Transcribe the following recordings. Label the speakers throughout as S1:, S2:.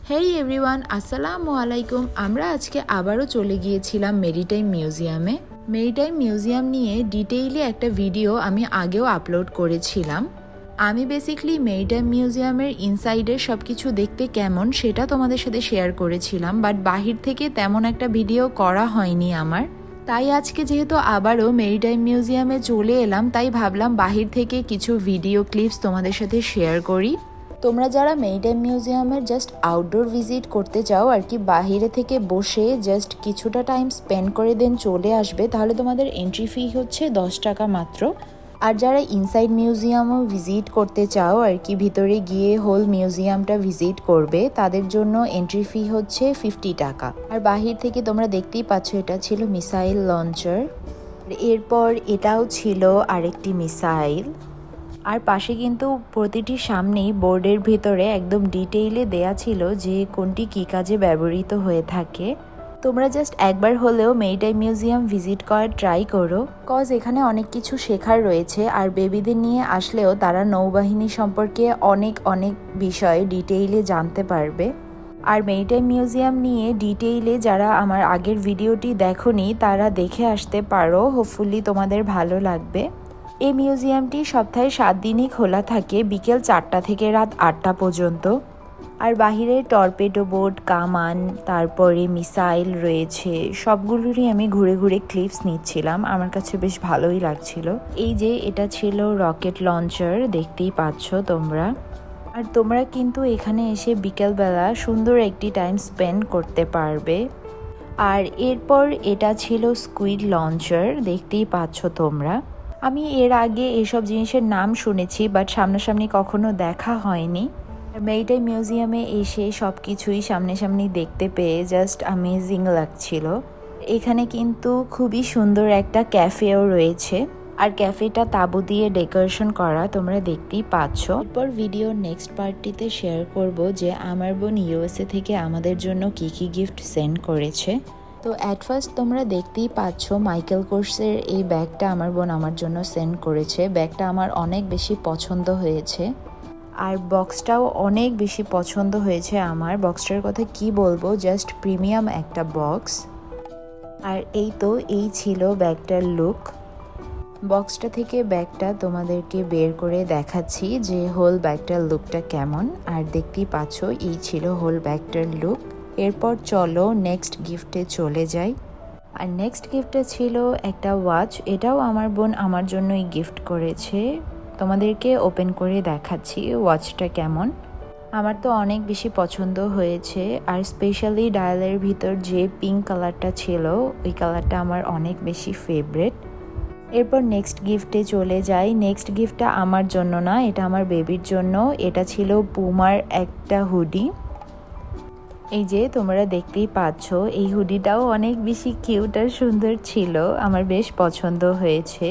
S1: হেই everyone, আসসালামু আলাইকুম। আমরা আজকে আবারও চলে গিয়েছিলাম মেরিটাইম মিউজিয়ামে। মেরিটাইম মিউজিয়াম নিয়ে ডিটেইলি একটা ভিডিও আমি আগেও আপলোড করেছিলাম। আমি বেসিক্যালি মেরিটাইম মিউজিয়ামের ইনসাইডের সব কিছু দেখতে কেমন সেটা তোমাদের সাথে শেয়ার করেছিলাম, বাট বাহির থেকে তেমন একটা ভিডিও করা হয়নি আমার। তাই আজকে যেহেতু আবারও মেরিটাইম মিউজিয়ামে চলে এলাম, তাই ভাবলাম বাহির থেকে কিছু ভিডিও ক্লিপস তোমাদের সাথে শেয়ার করি। তোমরা যারা মেরিটাইম মিউজিয়ামের জাস্ট আউটডোর ভিজিট করতে চাও আর কি, বাহিরে থেকে বসে জাস্ট কিছুটা টাইম স্পেন্ড করে দেন চলে আসবে, তাহলে তোমাদের এন্ট্রি ফি হচ্ছে 10 টাকা মাত্র। আর যারা ইনসাইড মিউজিয়ামও ভিজিট করতে চাও আর কি, ভিতরে গিয়ে হোল মিউজিয়ামটা ভিজিট করবে, তাদের জন্য এন্ট্রি ফি হচ্ছে 50 টাকা। আর বাহির থেকে তোমরা দেখতেই পাচ্ছ এটা ছিল মিসাইল লঞ্চার। এরপর এটাও ছিল আরেকটি মিসাইল। আর পাশে কিন্তু প্রতিটির সামনেই বোর্ডের ভিতরে একদম ডিটেইলে দেয়া ছিল যে কোনটি কী কাজে ব্যবহৃত হয়ে থাকে। তোমরা জাস্ট একবার হলেও মেরিটাইম মিউজিয়াম ভিজিট করার ট্রাই করো, কজ এখানে অনেক কিছু শেখার রয়েছে। আর বেবিদের নিয়ে আসলেও তারা নৌবাহিনী সম্পর্কে অনেক বিষয় ডিটেইলে জানতে পারবে। আর মেরিটাইম মিউজিয়াম নিয়ে ডিটেইলে যারা আমার আগের ভিডিওটি দেখোনি তারা দেখে আসতে পারো, হোপফুলি তোমাদের ভালো লাগবে। এই মিউজিয়ামটি সপ্তাহে 7 দিনই খোলা থাকে, বিকেল 4টা থেকে রাত 8টা পর্যন্ত। আর বাহিরে টর্পেডো বোট, কামান, তারপরে মিসাইল রয়েছে, সবগুলোরই আমি ঘুরে ঘুরে ক্লিপস নিচ্ছিলাম, আমার কাছে বেশ ভালোই লাগছিল। এই যে এটা ছিল রকেট লঞ্চার, দেখতেই পাচ্ছ তোমরা। আর তোমরা কিন্তু এখানে এসে বিকেলবেলা সুন্দর একটি টাইম স্পেন্ড করতে পারবে। আর এরপর এটা ছিল স্কুইড লঞ্চার, দেখতেই পাচ্ছ তোমরা। আমি এর আগে এসব জিনিসের নাম শুনেছি, বাট সামনাসামনি কখনো দেখা হয়নি। মেরিটাইম মিউজিয়ামে এসে সব কিছুই সামনাসামনি দেখতে পেয়ে জাস্ট অ্যামেজিং লাগছিল। এখানে কিন্তু খুবই সুন্দর একটা ক্যাফেও রয়েছে, আর ক্যাফেটা তাঁবু দিয়ে ডেকোরেশন করা, তোমরা দেখতেই পাচ্ছ। এরপর ভিডিও নেক্সট পার্টটিতে শেয়ার করব যে আমার বোন ইউএসএ থেকে আমাদের জন্য কী কী গিফট সেন্ড করেছে। তো অ্যাট ফার্স্ট তোমরা দেখতেই পাচ্ছ মাইকেল কোর্সের এই ব্যাগটা আমার বোন আমার জন্য সেন্ড করেছে। ব্যাগটা আমার অনেক বেশি পছন্দ হয়েছে, আর বক্সটাও অনেক বেশি পছন্দ হয়েছে আমার। বক্সটার কথা কি বলবো, জাস্ট প্রিমিয়াম একটা বক্স। আর এই ছিল ব্যাগটার লুক। বক্সটা থেকে ব্যাগটা তোমাদেরকে বের করে দেখাচ্ছি যে হোল ব্যাগটার লুকটা কেমন। আর দেখতেই পাচ্ছ এই ছিল হোল ব্যাগটার লুক। এরপর চলো নেক্সট গিফটে চলে যাই। আর নেক্সট গিফটে ছিল একটা ওয়াচ, এটাও আমার বোন আমার জন্যই গিফট করেছে। তোমাদেরকে ওপেন করে দেখাচ্ছি ওয়াচটা কেমন। আমার তো অনেক বেশি পছন্দ হয়েছে, আর স্পেশালি ডায়ালের ভিতর যে পিঙ্ক কালারটা ছিল ওই কালারটা আমার অনেক বেশি ফেভারিট। এরপর নেক্সট গিফটে চলে যাই। নেক্সট গিফটটা আমার জন্য না, এটা আমার বেবির জন্য। এটা ছিল পুমার একটা হুডি। এই যে তোমরা দেখতেই পাচ্ছ, এই হুডিটাও অনেক বেশি কিউট আর সুন্দর ছিল, আমার বেশ পছন্দ হয়েছে।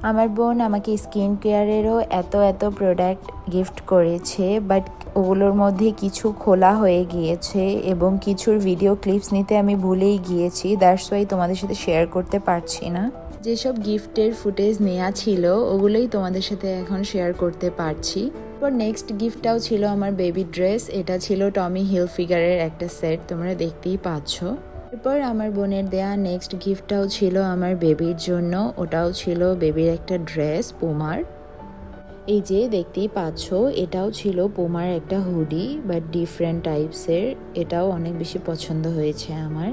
S1: আমার বোন আমাকে স্কিন কেয়ারেরও এত প্রোডাক্ট গিফট করেছে, বাট ওগুলোর মধ্যে কিছু খোলা হয়ে গিয়েছে এবং কিছুর ভিডিও ক্লিপস নিতে আমি ভুলেই গিয়েছি, দ্যাটস ওয়াই তোমাদের সাথে শেয়ার করতে পারছি না। যেসব গিফটের ফুটেজ নেওয়া ছিল ওগুলোই তোমাদের সাথে এখন শেয়ার করতে পারছি। এরপর নেক্সট গিফটটাও ছিল আমার বেবি ড্রেস, এটা ছিল টমি হিলফিগারের একটা সেট, তোমরা দেখতেই পাচ্ছ। এরপর আমার বোনের দেয়া নেক্সট গিফটটাও ছিল আমার বেবির জন্য, ওটাও ছিল বেবির একটা ড্রেস পুমার। এই যে দেখতেই পাচ্ছ এটাও ছিল পুমার একটা হুডি, বাট ডিফারেন্ট টাইপসের, এটাও অনেক বেশি পছন্দ হয়েছে আমার।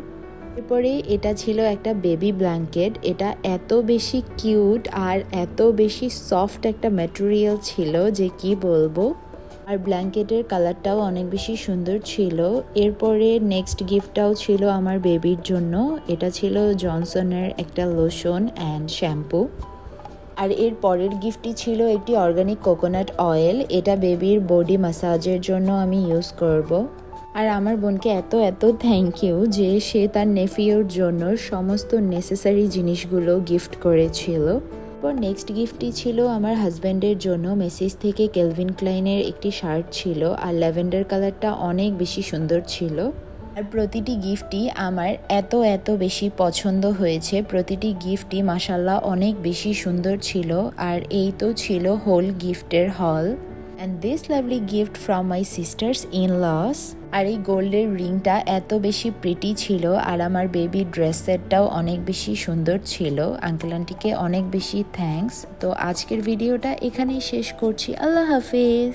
S1: এরপরে এটা ছিল একটা বেবি ব্ল্যাঙ্কেট, এটা এত বেশি কিউট আর এত বেশি সফট একটা ম্যাটেরিয়াল ছিল যে কি বলবো। আর ব্ল্যাঙ্কেটের কালারটাও অনেক বেশি সুন্দর ছিল। এরপরে নেক্সট গিফটটাও ছিল আমার বেবির জন্য, এটা ছিল জনসনের একটা লোশন অ্যান্ড শ্যাম্পু। আর এর পরের গিফটটি ছিল একটি অর্গানিক কোকোনাট অয়েল, এটা বেবির বডি ম্যাসাজের জন্য আমি ইউজ করব। আর আমার বোনকে এত থ্যাংক ইউ যে সে তার নেফিওর জন্য সমস্ত নেসেসারি জিনিসগুলো গিফট করেছিল। এরপর নেক্সট গিফটটি ছিল আমার হাজব্যান্ডের জন্য, মেসিস থেকে কেলভিন ক্লাইনের একটি শার্ট ছিল, আর ল্যাভেন্ডার কালারটা অনেক বেশি সুন্দর ছিল। আর প্রতিটি গিফটই আমার এত বেশি পছন্দ হয়েছে, প্রতিটি গিফটই মাশাল্লাহ অনেক বেশি সুন্দর ছিল। আর এই তো ছিল হোল গিফটের হল। and this lovely gift from my sisters in laws. আর এই গোল্ডের রিংটা এত বেশি প্রিটি ছিল আর আমার বেবি ড্রেস সেটটাও অনেক বেশি সুন্দর ছিল। আঙ্কেল আন্টিকে অনেক বেশি থ্যাঙ্কস। তো আজকের ভিডিওটা এখানেই শেষ করছি। আল্লাহ হাফেজ।